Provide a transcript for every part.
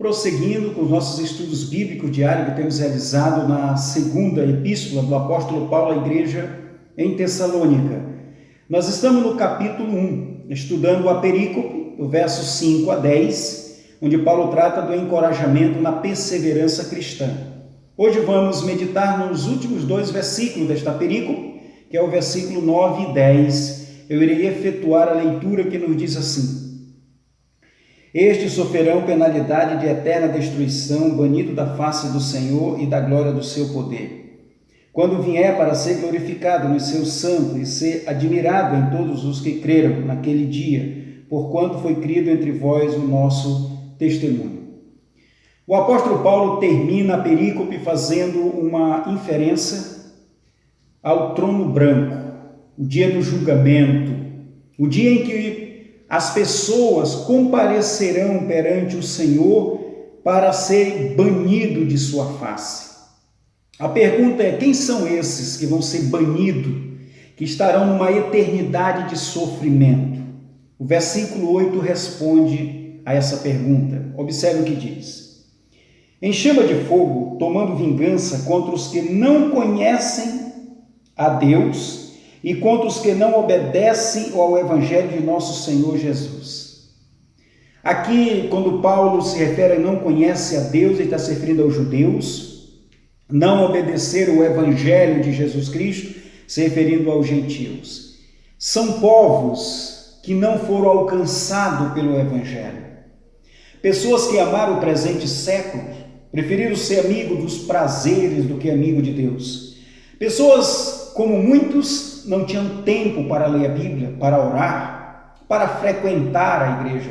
prosseguindo com os nossos estudos bíblicos diários que temos realizado na segunda epístola do apóstolo Paulo à igreja em Tessalônica. Nós estamos no capítulo 1, estudando a perícope, do verso 5 a 10, onde Paulo trata do encorajamento na perseverança cristã. Hoje vamos meditar nos últimos dois versículos desta perícope, que é o versículo 9 e 10. Eu irei efetuar a leitura que nos diz assim: Estes sofrerão penalidade de eterna destruição, banido da face do Senhor e da glória do seu poder, quando vier para ser glorificado nos seus santos e ser admirado em todos os que creram naquele dia, porquanto foi crido entre vós o nosso testemunho. O apóstolo Paulo termina a perícope fazendo uma inferência ao trono branco, o dia do julgamento, o dia em que as pessoas comparecerão perante o Senhor para ser banido de sua face. A pergunta é: quem são esses que vão ser banidos, que estarão numa eternidade de sofrimento? O versículo 8 responde a essa pergunta. Observe o que diz: Em chama de fogo, tomando vingança contra os que não conhecem a Deus e contra os que não obedecem ao Evangelho de nosso Senhor Jesus. Aqui, quando Paulo se refere a não conhece a Deus, ele está se referindo aos judeus, não obedeceram o Evangelho de Jesus Cristo, se referindo aos gentios. São povos que não foram alcançados pelo Evangelho. Pessoas que amaram o presente século, preferiram ser amigo dos prazeres do que amigo de Deus. Pessoas, como muitos, não tinham tempo para ler a Bíblia, para orar, para frequentar a igreja.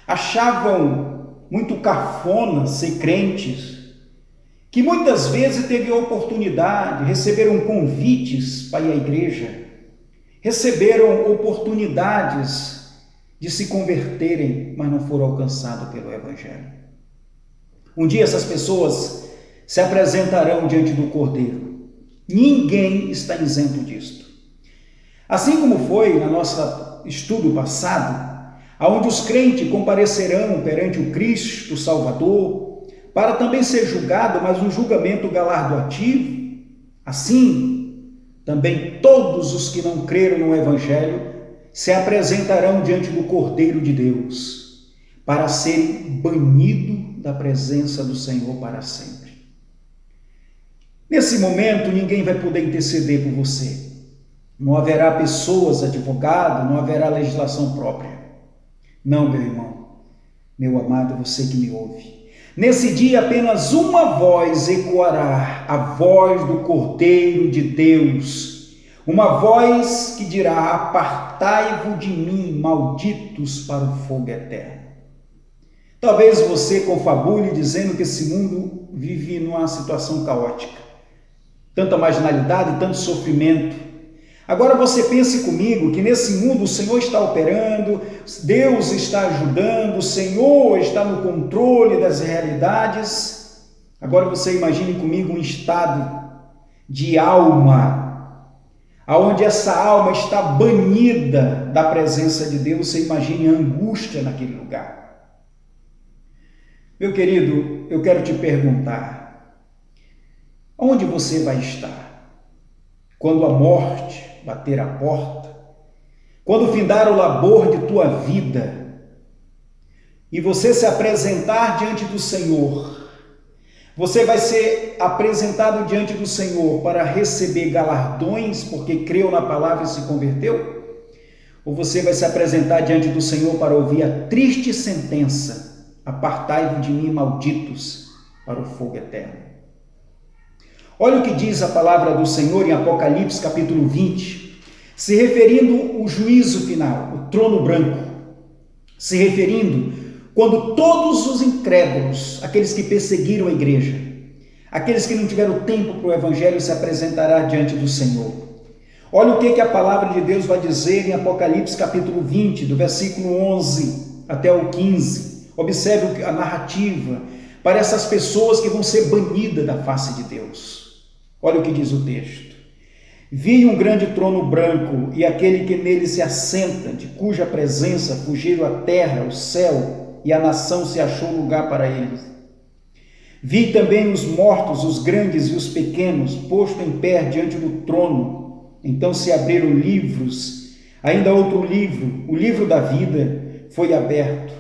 Achavam muito cafona ser crentes, que muitas vezes teve a oportunidade, receberam convites para ir à igreja, receberam oportunidades de se converterem, mas não foram alcançados pelo Evangelho. Um dia essas pessoas se apresentarão diante do Cordeiro. Ninguém está isento disto. Assim como foi no nosso estudo passado, onde os crentes comparecerão perante o Cristo Salvador, para também ser julgado, mas um julgamento galardoativo, assim, também todos os que não creram no Evangelho se apresentarão diante do Cordeiro de Deus, para serem banidos da presença do Senhor para sempre. Nesse momento, ninguém vai poder interceder por você. Não haverá pessoas, advogados, não haverá legislação própria. Não, meu irmão, meu amado, você que me ouve. Nesse dia apenas uma voz ecoará, a voz do Cordeiro de Deus, uma voz que dirá: apartai-vos de mim, malditos, para o fogo eterno. Talvez você confabule dizendo que esse mundo vive numa situação caótica, tanta marginalidade, tanto sofrimento. Agora você pense comigo que nesse mundo o Senhor está operando, Deus está ajudando, o Senhor está no controle das realidades. Agora você imagine comigo um estado de alma, onde essa alma está banida da presença de Deus. Você imagine a angústia naquele lugar. Meu querido, eu quero te perguntar: onde você vai estar quando a morte bater a porta, quando findar o labor de tua vida e você se apresentar diante do Senhor? Você vai ser apresentado diante do Senhor para receber galardões porque creu na palavra e se converteu? Ou você vai se apresentar diante do Senhor para ouvir a triste sentença: apartai-vos de mim, malditos, para o fogo eterno? Olha o que diz a palavra do Senhor em Apocalipse capítulo 20, se referindo ao juízo final, o trono branco, se referindo quando todos os incrédulos, aqueles que perseguiram a igreja, aqueles que não tiveram tempo para o Evangelho, se apresentará diante do Senhor. Olha o que a palavra de Deus vai dizer em Apocalipse capítulo 20, do versículo 11 até o 15. Observe a narrativa para essas pessoas que vão ser banidas da face de Deus. Olha o que diz o texto: Vi um grande trono branco e aquele que nele se assenta, de cuja presença fugiram a terra, o céu e a nação se achou lugar para eles. Vi também os mortos, os grandes e os pequenos, posto em pé diante do trono. Então se abriram livros, ainda outro livro, o livro da vida, foi aberto.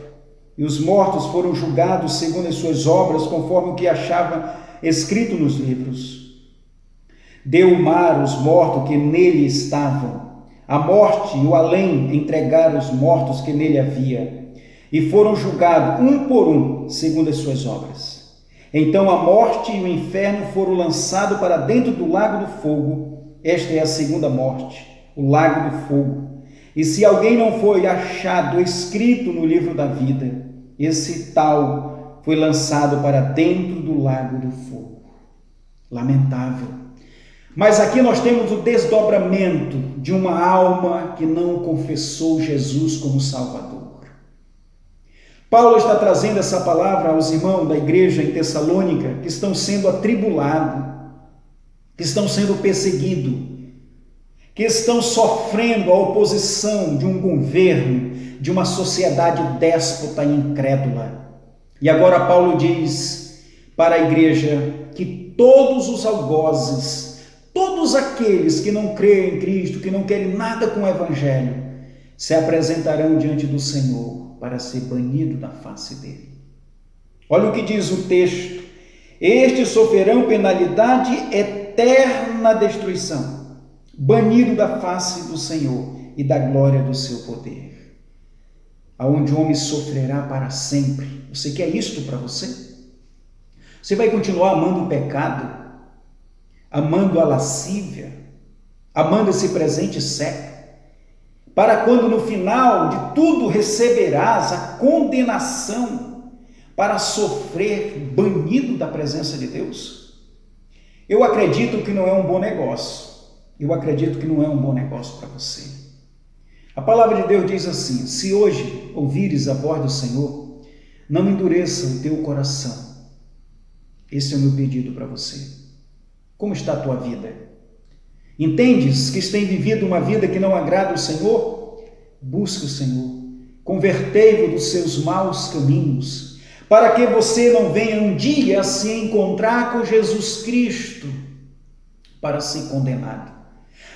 E os mortos foram julgados segundo as suas obras, conforme o que achava escrito nos livros. Deu o mar os mortos que nele estavam. A morte e o além entregaram os mortos que nele havia. E foram julgados um por um, segundo as suas obras. Então a morte e o inferno foram lançados para dentro do lago do fogo. Esta é a segunda morte, o lago do fogo. E se alguém não foi achado escrito no livro da vida, esse tal foi lançado para dentro do lago do fogo. Lamentável. Mas aqui nós temos o desdobramento de uma alma que não confessou Jesus como Salvador. Paulo está trazendo essa palavra aos irmãos da igreja em Tessalônica que estão sendo atribulados, que estão sendo perseguidos, que estão sofrendo a oposição de um governo, de uma sociedade déspota e incrédula. E agora Paulo diz para a igreja que todos os algozes, todos aqueles que não creem em Cristo, que não querem nada com o Evangelho, se apresentarão diante do Senhor para ser banido da face dele. Olha o que diz o texto: estes sofrerão penalidade eterna destruição, banido da face do Senhor e da glória do seu poder, aonde o homem sofrerá para sempre. Você quer isto para você? Você vai continuar amando o pecado, amando a lascívia, amando esse presente século, para quando no final de tudo receberás a condenação para sofrer banido da presença de Deus? Eu acredito que não é um bom negócio. Eu acredito que não é um bom negócio para você. A palavra de Deus diz assim: se hoje ouvires a voz do Senhor, não endureça o teu coração. Esse é o meu pedido para você. Como está a tua vida? Entendes que tem vivido uma vida que não agrada ao Senhor? Busque o Senhor, convertei-vos dos seus maus caminhos, para que você não venha um dia se encontrar com Jesus Cristo para ser condenado,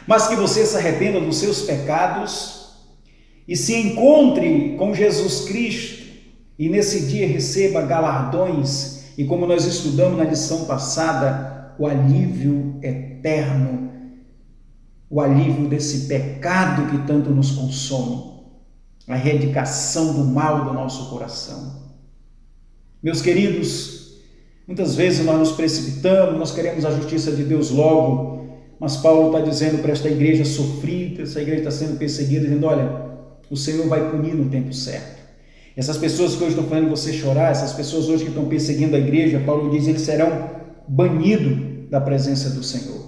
mas que você se arrependa dos seus pecados e se encontre com Jesus Cristo e nesse dia receba galardões e, como nós estudamos na lição passada, o alívio eterno, o alívio desse pecado que tanto nos consome, a erradicação do mal do nosso coração. Meus queridos, muitas vezes nós nos precipitamos, nós queremos a justiça de Deus logo, mas Paulo está dizendo para esta igreja sofrida, essa igreja está sendo perseguida, dizendo: olha, o Senhor vai punir no tempo certo. Essas pessoas que hoje estão fazendo você chorar, essas pessoas hoje que estão perseguindo a igreja, Paulo diz, eles serão banidos da presença do Senhor.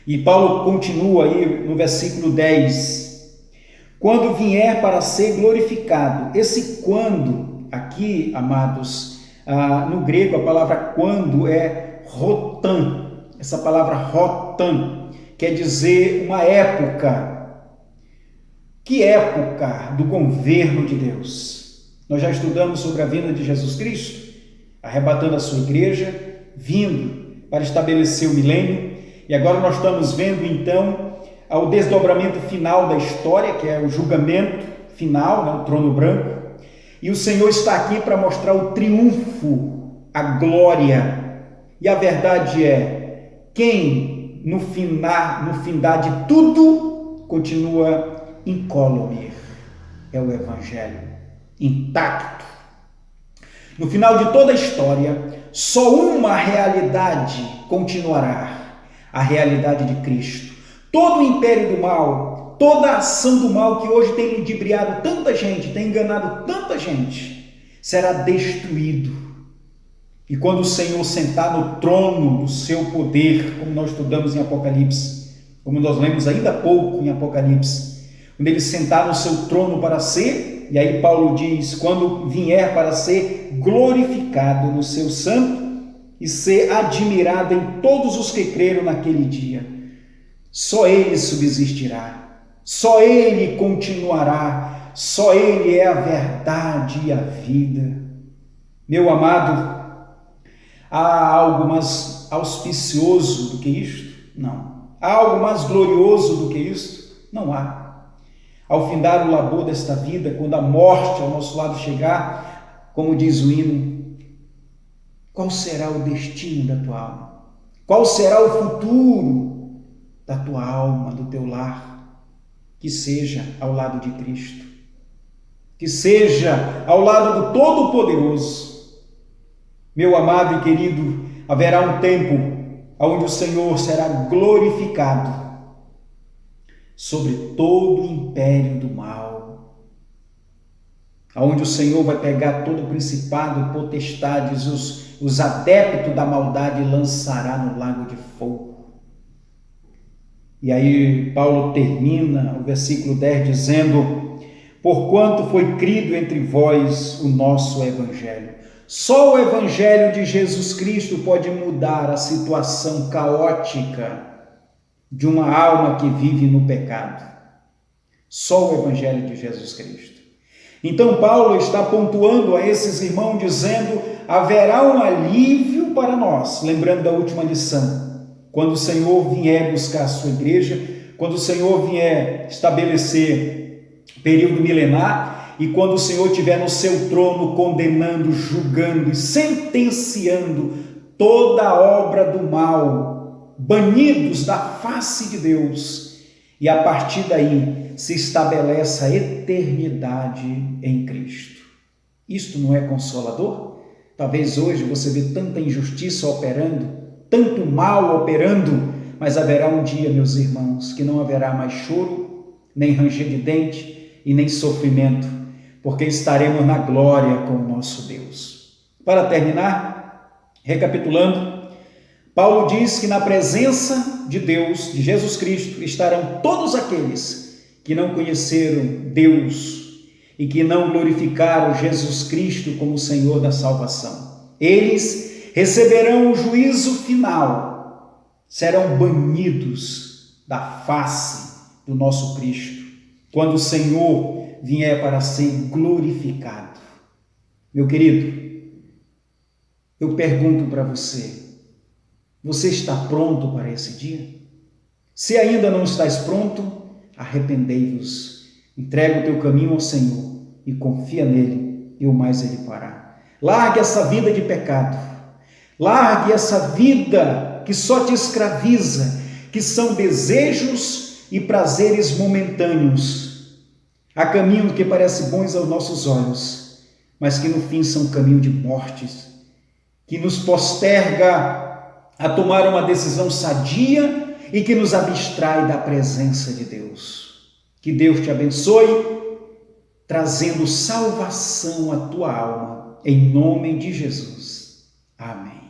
E Paulo continua aí no versículo 10, quando vier para ser glorificado. Esse quando, aqui, amados, no grego a palavra quando é rotan. Essa palavra rotan quer dizer uma época. Que época do governo de Deus? Nós já estudamos sobre a vinda de Jesus Cristo, arrebatando a sua igreja, vindo para estabelecer o milênio. E agora nós estamos vendo então o desdobramento final da história, que é o julgamento final, né, o trono branco. E o Senhor está aqui para mostrar o triunfo, a glória. E a verdade é, quem no findar de tudo continua incólume, é o Evangelho, intacto. No final de toda a história, só uma realidade continuará: a realidade de Cristo. Todo o império do mal, toda a ação do mal que hoje tem ludibriado tanta gente, tem enganado tanta gente, será destruído. E quando o Senhor sentar no trono do seu poder, como nós estudamos em Apocalipse, como nós lemos ainda há pouco em Apocalipse, quando ele sentar no seu trono para ser, e aí Paulo diz, quando vier para ser glorificado no seu santo, e ser admirado em todos os que creram naquele dia. Só ele subsistirá, só ele continuará, Só Ele é a verdade e a vida. Meu amado, há algo mais auspicioso do que isto? Não. Há algo mais glorioso do que isto? Não há. Ao findar o labor desta vida, quando a morte ao nosso lado chegar, como diz o hino, qual será o destino da tua alma? Qual será o futuro da tua alma, do teu lar? Que seja ao lado de Cristo, que seja ao lado do Todo-Poderoso. Meu amado e querido, haverá um tempo onde o Senhor será glorificado sobre todo o império do mal, onde o Senhor vai pegar todo o principado e potestades, os adeptos da maldade lançará no lago de fogo. E aí Paulo termina o versículo 10 dizendo: porquanto foi crido entre vós o nosso evangelho. Só o evangelho de Jesus Cristo pode mudar a situação caótica de uma alma que vive no pecado. Só o evangelho de Jesus Cristo. Então Paulo está pontuando a esses irmãos dizendo: haverá um alívio para nós, lembrando da última lição, quando o Senhor vier buscar a sua igreja, quando o Senhor vier estabelecer período milenar, e quando o Senhor estiver no seu trono condenando, julgando e sentenciando toda a obra do mal, banidos da face de Deus, e a partir daí se estabelece a eternidade em Cristo. Isto não é consolador? Talvez hoje você vê tanta injustiça operando, tanto mal operando, mas haverá um dia, meus irmãos, que não haverá mais choro, nem ranger de dente e nem sofrimento, porque estaremos na glória com o nosso Deus. Para terminar, recapitulando, Paulo diz que na presença de Deus, de Jesus Cristo, estarão todos aqueles que não conheceram Deus e que não glorificaram Jesus Cristo como Senhor da salvação. Eles receberão o juízo final, serão banidos da face do nosso Cristo, quando o Senhor vier para ser glorificado. Meu querido, eu pergunto para você, você está pronto para esse dia? Se ainda não estás pronto, arrependei-vos, entrega o teu caminho ao Senhor e confia nele, e o mais ele fará. Largue essa vida de pecado, largue essa vida que só te escraviza, que são desejos e prazeres momentâneos. Há caminhos que parecem bons aos nossos olhos, mas que no fim são caminho de mortes, que nos posterga a tomar uma decisão sadia e que nos abstrai da presença de Deus. Que Deus te abençoe, trazendo salvação à tua alma, em nome de Jesus. Amém.